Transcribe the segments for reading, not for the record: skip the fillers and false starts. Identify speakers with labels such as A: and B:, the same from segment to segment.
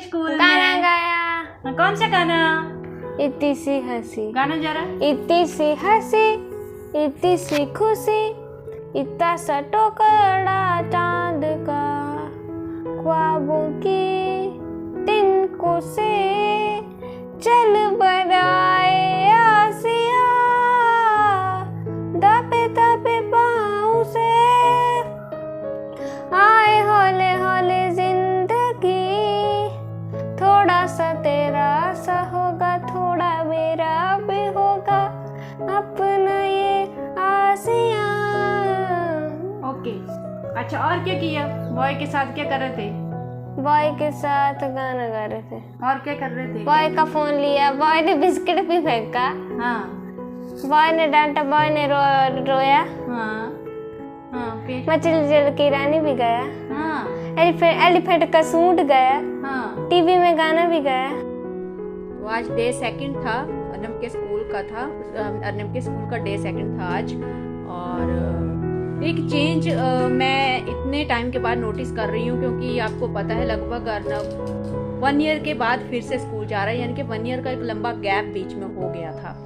A: School में?
B: गाना गाया।
A: कौन सा गाना?
B: इतनी सी हंसी,
A: गाना जरा।
B: इतनी सी हंसी, इतनी सी खुशी, इतना सा टुकड़ा चांद का, ख्वाबों की तिनको से चल बनाए आसिया, दबे दबे पाँव से आए हौले हौले जिंदगी, थोड़ा सा तेरा सा होगा, थोड़ा मेरा भी होगा, अपना ये आसिया।
A: ओके, अच्छा और क्या किया? बॉय के साथ क्या कर रहे थे?
B: बॉय के साथ गाना गा रहे थे।
A: और क्या कर रहे थे?
B: बॉय का फोन लिया, बॉय ने बिस्किट भी फेंका।
A: हाँ
B: बॉय ने डांटा, बॉय ने रोया।
A: हाँ हाँ, फिर?
B: मचल की रानी भी गया।
A: हाँ
B: एलिफेंट का सूट गया।
A: हाँ।
B: टीवी में गाना भी गया।
A: तो आज डे सेकंड था, अर्नब के स्कूल का था। अर्नब के स्कूल का डे सेकंड था आज। और एक चेंज मैं इतने टाइम के बाद नोटिस कर रही हूँ, क्योंकि आपको पता है लगभग अर्नब 1 ईयर के बाद फिर से स्कूल जा रहा है, यानी कि 1 ईयर का एक लंबा गैप बीच में हो गया था।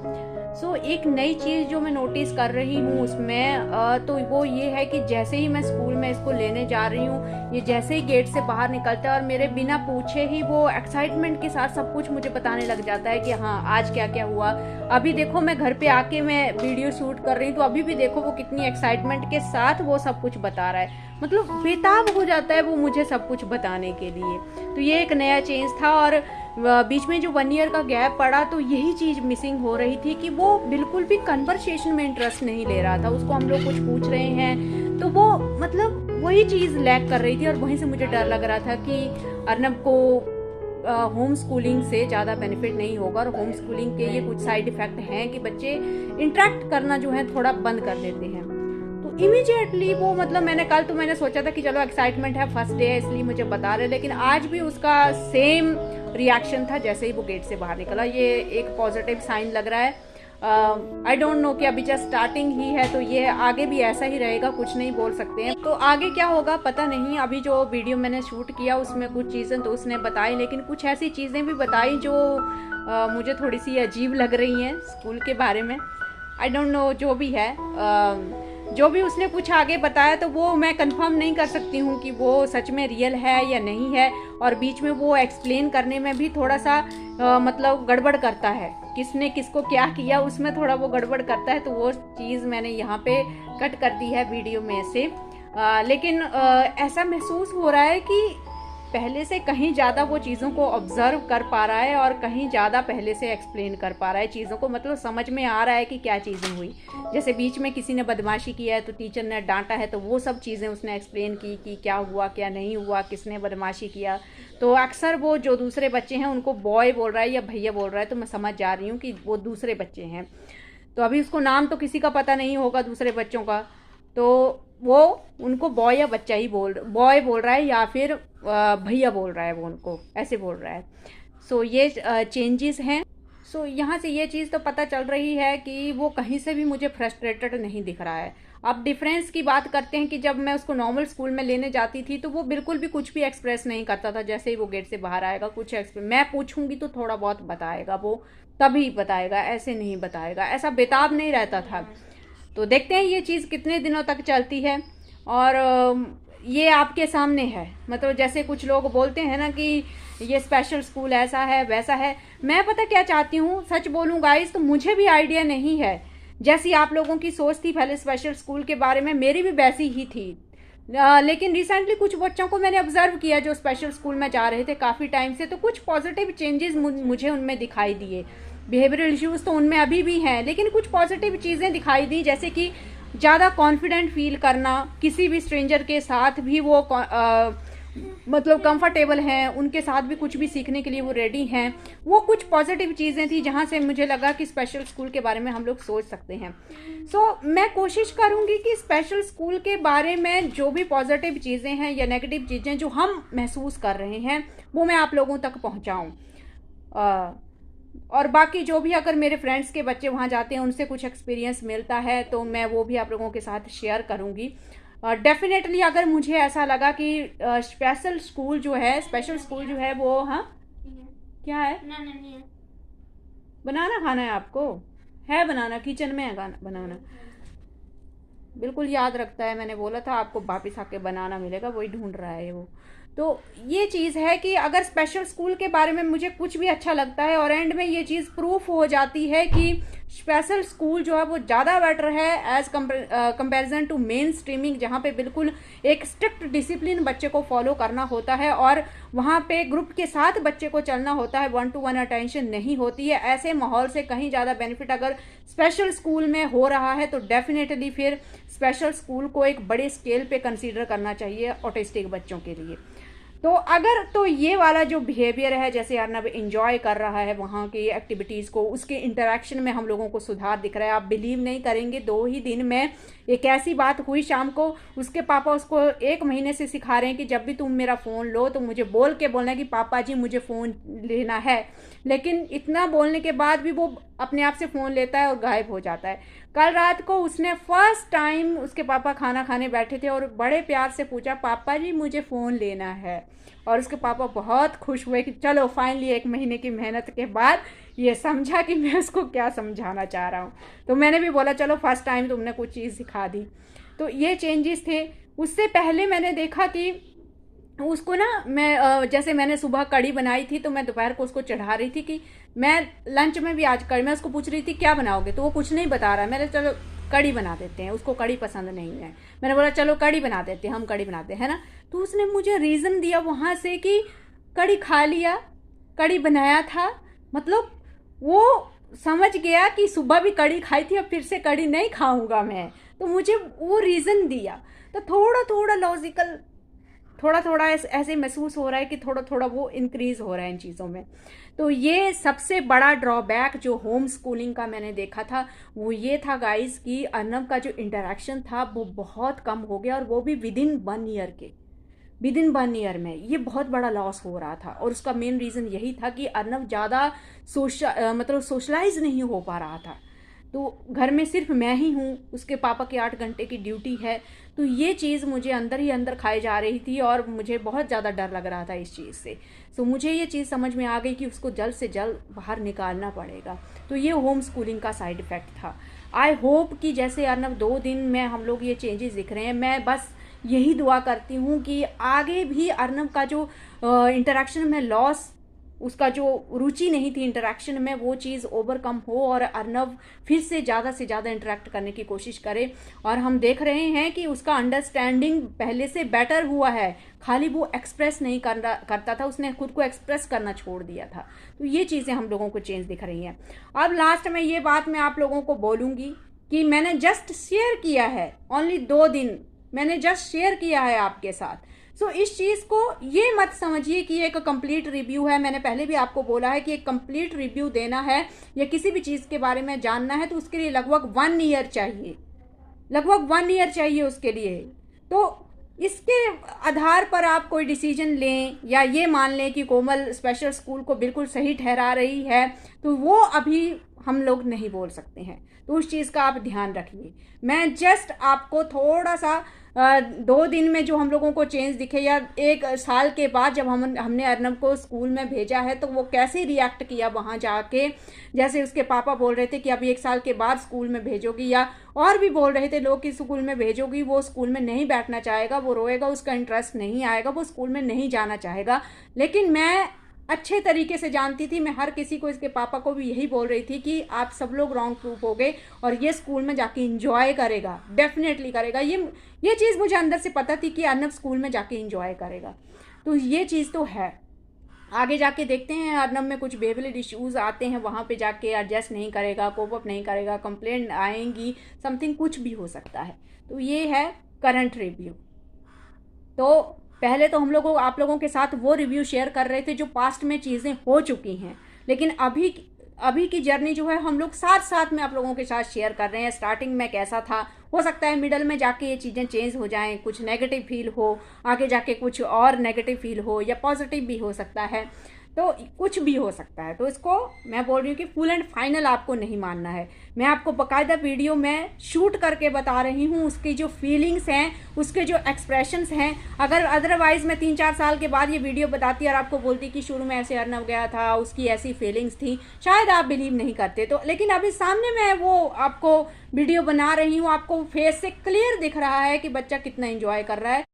A: सो एक नई चीज़ जो मैं नोटिस कर रही हूँ उसमें तो वो ये है कि जैसे ही मैं स्कूल में इसको लेने जा रही हूँ, ये जैसे ही गेट से बाहर निकलता है और मेरे बिना पूछे ही वो एक्साइटमेंट के साथ सब कुछ मुझे बताने लग जाता है कि हाँ आज क्या क्या हुआ। अभी देखो मैं घर पे आके मैं वीडियो शूट कर रही हूँ, तो अभी भी देखो वो कितनी एक्साइटमेंट के साथ वो सब कुछ बता रहा है, मतलब बेताब हो जाता है वो मुझे सब कुछ बताने के लिए। तो ये एक नया चेंज था। और बीच में जो 1 ईयर का गैप पड़ा तो यही चीज़ मिसिंग हो रही थी कि वो बिल्कुल भी कन्वर्सेशन में इंटरेस्ट नहीं ले रहा था। उसको हम लोग कुछ पूछ रहे हैं तो वो मतलब वही चीज़ लैक कर रही थी, और वहीं से मुझे डर लग रहा था कि अर्नब को होम स्कूलिंग से ज़्यादा बेनिफिट नहीं होगा। और होम स्कूलिंग के ये कुछ साइड इफ़ेक्ट हैं कि बच्चे इंटरेक्ट करना जो है थोड़ा बंद कर देते हैं। तो इमीडिएटली वो मतलब मैंने सोचा था कि चलो एक्साइटमेंट है, फर्स्ट डे है इसलिए मुझे बता रहे, लेकिन आज भी उसका सेम रिएक्शन था जैसे ही वो गेट से बाहर निकला। ये एक पॉजिटिव साइन लग रहा है। आई डोंट नो कि अभी जस्ट स्टार्टिंग ही है, तो ये आगे भी ऐसा ही रहेगा, कुछ नहीं बोल सकते हैं। तो आगे क्या होगा पता नहीं। अभी जो वीडियो मैंने शूट किया उसमें कुछ चीज़ें तो उसने बताई, लेकिन कुछ ऐसी चीज़ें भी बताई जो मुझे थोड़ी सी अजीब लग रही हैं स्कूल के बारे में। आई डोंट नो, जो भी है जो भी उसने कुछ आगे बताया तो वो मैं कंफर्म नहीं कर सकती हूँ कि वो सच में रियल है या नहीं है। और बीच में वो एक्सप्लेन करने में भी थोड़ा सा मतलब गड़बड़ करता है, किसने किसको क्या किया उसमें थोड़ा वो गड़बड़ करता है। तो वो चीज़ मैंने यहाँ पे कट कर दी है वीडियो में से। लेकिन ऐसा महसूस हो रहा है कि पहले से कहीं ज़्यादा वो चीज़ों को ऑब्जर्व कर पा रहा है और कहीं ज़्यादा पहले से एक्सप्लेन कर पा रहा है चीज़ों को, मतलब समझ में आ रहा है कि क्या चीज़ें हुई। जैसे बीच में किसी ने बदमाशी किया है तो टीचर ने डांटा है, तो वो सब चीज़ें उसने एक्सप्लेन की कि क्या हुआ क्या नहीं हुआ, किसने बदमाशी किया। तो अक्सर वो जो दूसरे बच्चे हैं उनको बॉय बोल रहा है या भैया बोल रहा है, तो मैं समझ जा रही हूँ कि वो दूसरे बच्चे हैं। तो अभी उसको नाम तो किसी का पता नहीं होगा दूसरे बच्चों का, तो वो उनको बॉय या बच्चा ही बॉय बोल रहा है या फिर भैया बोल रहा है, वो उनको ऐसे बोल रहा है। सो ये चेंजेस हैं। सो यहाँ से ये चीज़ तो पता चल रही है कि वो कहीं से भी मुझे फ्रस्ट्रेटेड नहीं दिख रहा है। अब डिफरेंस की बात करते हैं कि जब मैं उसको नॉर्मल स्कूल में लेने जाती थी तो वो बिल्कुल भी कुछ भी एक्सप्रेस नहीं करता था। जैसे ही वो गेट से बाहर आएगा कुछ मैं पूछूंगी तो थोड़ा बहुत बताएगा, वो तभी बताएगा, ऐसे नहीं बताएगा, ऐसा बेताब नहीं रहता था। तो देखते हैं ये चीज़ कितने दिनों तक चलती है। और ये आपके सामने है, मतलब जैसे कुछ लोग बोलते हैं ना कि ये स्पेशल स्कूल ऐसा है वैसा है। मैं पता क्या चाहती हूँ, सच बोलूँ गाइस, तो मुझे भी आइडिया नहीं है। जैसी आप लोगों की सोच थी पहले स्पेशल स्कूल के बारे में, मेरी भी वैसी ही थी। लेकिन रिसेंटली कुछ बच्चों को मैंने ऑब्जर्व किया जो स्पेशल स्कूल में जा रहे थे काफ़ी टाइम से, तो कुछ पॉजिटिव चेंजेस मुझे उनमें दिखाई दिए। बिहेवियरल इश्यूज तो उनमें अभी भी हैं, लेकिन कुछ पॉजिटिव चीज़ें दिखाई दी, जैसे कि ज़्यादा कॉन्फिडेंट फील करना, किसी भी स्ट्रेंजर के साथ भी वो मतलब कंफर्टेबल हैं, उनके साथ भी कुछ भी सीखने के लिए वो रेडी हैं। वो कुछ पॉजिटिव चीज़ें थी जहाँ से मुझे लगा कि स्पेशल स्कूल के बारे में हम लोग सोच सकते हैं। सो मैं कोशिश करूँगी कि स्पेशल स्कूल के बारे में जो भी पॉजिटिव चीज़ें हैं या नेगेटिव चीज़ें जो हम महसूस कर रहे हैं वो मैं आप लोगों तक पहुँचाऊँ। और बाकी जो भी अगर मेरे फ्रेंड्स के बच्चे वहाँ जाते हैं उनसे कुछ एक्सपीरियंस मिलता है तो मैं वो भी आप लोगों के साथ शेयर करूँगी। डेफिनेटली अगर मुझे ऐसा लगा कि स्पेशल स्कूल जो है वो, हाँ क्या है, बनाना खाना है आपको, है बनाना, किचन में है बनाना, बिल्कुल याद रखता है, मैंने बोला था आपको वापिस आके बनाना मिलेगा, वही ढूंढ रहा है वो। तो ये चीज़ है कि अगर स्पेशल स्कूल के बारे में मुझे कुछ भी अच्छा लगता है और एंड में ये चीज़ प्रूफ हो जाती है कि स्पेशल स्कूल जो है वो ज़्यादा बेटर है as comparison to main streaming, जहाँ पे बिल्कुल एक स्ट्रिक्ट डिसिप्लिन बच्चे को फॉलो करना होता है और वहाँ पे ग्रुप के साथ बच्चे को चलना होता है, 1-to-1 अटेंशन नहीं होती है। ऐसे माहौल से कहीं ज़्यादा बेनिफिट अगर स्पेशल स्कूल में हो रहा है तो डेफिनेटली फिर स्पेशल स्कूल को एक बड़े स्केल पे कंसीडर करना चाहिए ऑटिस्टिक बच्चों के लिए। तो अगर तो ये वाला जो बिहेवियर है, जैसे अर्नब इंजॉय कर रहा है वहाँ की एक्टिविटीज़ को, उसके इंटरेक्शन में हम लोगों को सुधार दिख रहा है। आप बिलीव नहीं करेंगे, 2 ही दिन में एक ऐसी बात हुई, शाम को उसके पापा उसको 1 महीने से सिखा रहे हैं कि जब भी तुम मेरा फ़ोन लो तो मुझे बोल के बोलना है कि पापा जी मुझे फ़ोन लेना है, लेकिन इतना बोलने के बाद भी वो अपने आप से फ़ोन लेता है और गायब हो जाता है। कल रात को उसने फर्स्ट टाइम, उसके पापा खाना खाने बैठे थे और बड़े प्यार से पूछा, पापा जी मुझे फ़ोन लेना है, और उसके पापा बहुत खुश हुए कि चलो फाइनली 1 महीने की मेहनत के बाद ये समझा कि मैं उसको क्या समझाना चाह रहा हूँ। तो मैंने भी बोला चलो फर्स्ट टाइम तुमने कुछ चीज़ सिखा दी। तो ये चेंजेस थे। उससे पहले मैंने देखा कि उसको ना, मैं जैसे मैंने सुबह कड़ी बनाई थी तो मैं दोपहर को उसको चढ़ा रही थी कि मैं लंच में भी आज कड़ी, मैं उसको पूछ रही थी क्या बनाओगे, तो वो कुछ नहीं बता रहा है। मैंने चलो कड़ी बना देते हैं, उसको कड़ी पसंद नहीं है, मैंने बोला चलो कड़ी बना देते हैं, हम कड़ी बनाते हैं ना। तो उसने मुझे रीज़न दिया वहाँ से कि कड़ी खा लिया, कड़ी बनाया था, मतलब वो समझ गया कि सुबह भी कड़ी खाई थी, अब फिर से कड़ी नहीं खाऊंगा मैं, तो मुझे वो रीज़न दिया। तो थोड़ा थोड़ा लॉजिकल, थोड़ा थोड़ा ऐसे महसूस हो रहा है कि थोड़ा थोड़ा वो इंक्रीज़ हो रहा है इन चीज़ों में। तो ये सबसे बड़ा ड्रॉबैक जो होम स्कूलिंग का मैंने देखा था वो ये था गाइस कि अर्नब का जो इंटरेक्शन था वो बहुत कम हो गया, और वो भी विद इन 1 ईयर में। ये बहुत बड़ा लॉस हो रहा था, और उसका मेन रीज़न यही था कि अर्नब ज़्यादा सोशलाइज नहीं हो पा रहा था। तो घर में सिर्फ मैं ही हूँ, उसके पापा की 8 घंटे की ड्यूटी है, तो ये चीज़ मुझे अंदर ही अंदर खाई जा रही थी और मुझे बहुत ज़्यादा डर लग रहा था इस चीज़ से। तो मुझे ये चीज़ समझ में आ गई कि उसको जल्द से जल्द बाहर निकालना पड़ेगा। तो ये होम स्कूलिंग का साइड इफ़ेक्ट था। आई होप कि जैसे अर्नब 2 दिन में हम लोग ये चेंजेस दिख रहे हैं, मैं बस यही दुआ करती हूँ कि आगे भी अर्नब का जो इंटरेक्शन में लॉस, उसका जो रुचि नहीं थी इंटरेक्शन में, वो चीज़ ओवरकम हो और अर्नब फिर से ज़्यादा इंटरेक्ट करने की कोशिश करे। और हम देख रहे हैं कि उसका अंडरस्टैंडिंग पहले से बेटर हुआ है, खाली वो एक्सप्रेस नहीं करता था, उसने खुद को एक्सप्रेस करना छोड़ दिया था। तो ये चीज़ें हम लोगों को चेंज दिख रही हैं। अब लास्ट में ये बात मैं आप लोगों को बोलूँगी कि मैंने जस्ट शेयर किया है, ओनली 2 दिन मैंने जस्ट शेयर किया है आपके साथ। सो इस चीज़ को ये मत समझिए कि एक कंप्लीट रिव्यू है। मैंने पहले भी आपको बोला है कि एक कंप्लीट रिव्यू देना है या किसी भी चीज़ के बारे में जानना है तो उसके लिए लगभग 1 ईयर चाहिए, लगभग 1 ईयर चाहिए उसके लिए। तो इसके आधार पर आप कोई डिसीजन लें या ये मान लें कि कोमल स्पेशल स्कूल को बिल्कुल सही ठहरा रही है, तो वो अभी हम लोग नहीं बोल सकते हैं। तो उस चीज़ का आप ध्यान रखिए। मैं जस्ट आपको थोड़ा सा 2 दिन में जो हम लोगों को चेंज दिखे या 1 साल के बाद जब हमने अर्नब को स्कूल में भेजा है तो वो कैसे रिएक्ट किया वहाँ जाके, जैसे उसके पापा बोल रहे थे कि अब 1 साल के बाद स्कूल में भेजोगी, या और भी बोल रहे थे लोग कि स्कूल में भेजोगी, वो स्कूल में नहीं बैठना चाहेगा, वो रोएगा, उसका इंटरेस्ट नहीं आएगा, वो स्कूल में नहीं जाना चाहेगा। लेकिन मैं अच्छे तरीके से जानती थी, मैं हर किसी को, इसके पापा को भी यही बोल रही थी कि आप सब लोग रॉन्ग प्रूफ हो गए और ये स्कूल में जाके इंजॉय करेगा, डेफिनेटली करेगा। ये चीज़ मुझे अंदर से पता थी कि अर्नब स्कूल में जाके इंजॉय करेगा। तो ये चीज़ तो है। आगे जाके देखते हैं अर्नब में कुछ बिहेवियरल इश्यूज़ आते हैं, वहाँ पे जाके एडजस्ट नहीं करेगा, कोप अप नहीं करेगा, कंप्लेंट आएंगी, समथिंग कुछ भी हो सकता है। तो ये है करंट रिव्यू। तो पहले तो हम लोगों आप लोगों के साथ वो रिव्यू शेयर कर रहे थे जो पास्ट में चीज़ें हो चुकी हैं, लेकिन अभी की जर्नी जो है हम लोग साथ साथ में आप लोगों के साथ शेयर कर रहे हैं। स्टार्टिंग में कैसा था, हो सकता है मिडल में जाके ये चीज़ें चेंज हो जाएं, कुछ नेगेटिव फील हो, आगे जाके कुछ और नेगेटिव फील हो, या पॉजिटिव भी हो सकता है। तो कुछ भी हो सकता है। तो इसको मैं बोल रही हूँ कि फुल एंड फाइनल आपको नहीं मानना है। मैं आपको बाकायदा वीडियो में शूट करके बता रही हूँ, उसकी जो फीलिंग्स हैं, उसके जो एक्सप्रेशंस हैं। अगर अदरवाइज मैं 3-4 साल के बाद ये वीडियो बताती और आपको बोलती कि शुरू में ऐसे अर्नव गया था, उसकी ऐसी फीलिंग्स थी, शायद आप बिलीव नहीं करते। तो लेकिन अभी सामने मैं वो आपको वीडियो बना रही हूँ, आपको फेस से क्लियर दिख रहा है कि बच्चा कितना एंजॉय कर रहा है।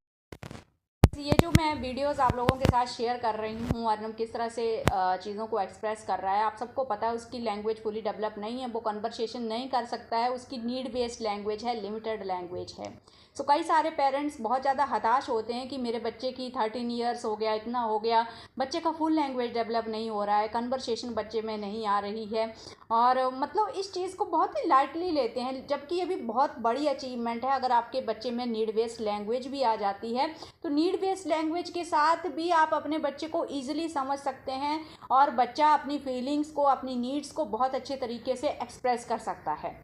A: ये जो मैं वीडियोस आप लोगों के साथ शेयर कर रही हूँ, अर्नव किस तरह से चीज़ों को एक्सप्रेस कर रहा है, आप सबको पता है उसकी लैंग्वेज फुली डेवलप नहीं है, वो कन्वर्सेशन नहीं कर सकता है, उसकी नीड बेस्ड लैंग्वेज है, लिमिटेड लैंग्वेज है। सो कई सारे पेरेंट्स बहुत ज़्यादा हताश होते हैं कि मेरे बच्चे की 13 ईयर्स हो गया, इतना हो गया, बच्चे का फुल लैंग्वेज डेवलप नहीं हो रहा है, कन्वर्सेशन बच्चे में नहीं आ रही है, और मतलब इस चीज़ को बहुत ही लाइटली लेते हैं, जबकि ये भी बहुत बड़ी अचीवमेंट है। अगर आपके बच्चे में नीड बेस्ड लैंग्वेज भी आ जाती है तो नीड बेस्ड लैंग्वेज के साथ भी आप अपने बच्चे को ईजिली समझ सकते हैं और बच्चा अपनी फीलिंग्स को, अपनी नीड्स को बहुत अच्छे तरीके से एक्सप्रेस कर सकता है।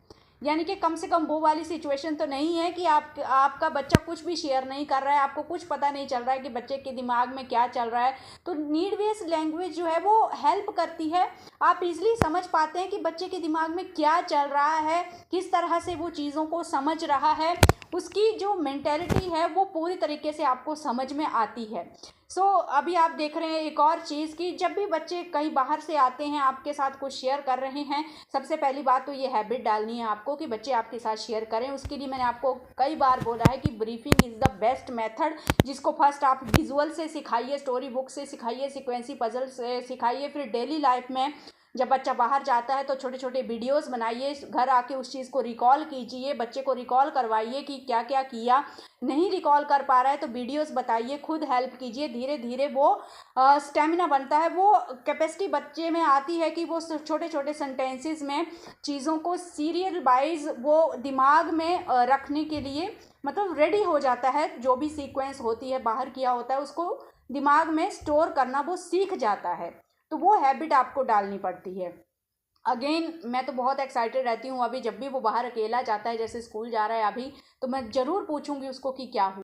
A: यानी कि कम से कम वो वाली सिचुएशन तो नहीं है कि आपका बच्चा कुछ भी शेयर नहीं कर रहा है, आपको कुछ पता नहीं चल रहा है कि बच्चे के दिमाग में क्या चल रहा है। तो नीड बेस्ड लैंग्वेज जो है वो हेल्प करती है, आप इजीली समझ पाते हैं कि बच्चे के दिमाग में क्या चल रहा है, किस तरह से वो चीज़ों को समझ रहा है, उसकी जो मेंटेलिटी है वो पूरी तरीके से आपको समझ में आती है। अभी आप देख रहे हैं एक और चीज़ कि जब भी बच्चे कहीं बाहर से आते हैं, आपके साथ कुछ शेयर कर रहे हैं, सबसे पहली बात तो ये हैबिट डालनी है आपको कि बच्चे आपके साथ शेयर करें। उसके लिए मैंने आपको कई बार बोला है कि briefing is the best method, जिसको फर्स्ट आप विजुअल से सिखाइए, स्टोरी बुक से सिखाइए, सीक्वेंसी पजल से सिखाइए, फिर डेली लाइफ में जब बच्चा बाहर जाता है तो छोटे छोटे वीडियोस बनाइए, घर आके उस चीज़ को रिकॉल कीजिए, बच्चे को रिकॉल करवाइए कि क्या क्या किया। नहीं रिकॉल कर पा रहा है तो वीडियोस बताइए, खुद हेल्प कीजिए, धीरे धीरे वो स्टेमिना बनता है, वो कैपेसिटी बच्चे में आती है कि वो छोटे छोटे सेंटेंसेस में चीज़ों को सीरियल वाइज वो दिमाग में रखने के लिए मतलब रेडी हो जाता है। जो भी सीक्वेंस होती है, बाहर किया होता है, उसको दिमाग में स्टोर करना वो सीख जाता है। तो वो हैबिट आपको डालनी पड़ती है। अगेन मैं तो बहुत एक्साइटेड रहती हूँ, अभी जब भी वो बाहर अकेला जाता है, जैसे स्कूल जा रहा है अभी, तो मैं ज़रूर पूछूंगी उसको कि क्या हुआ।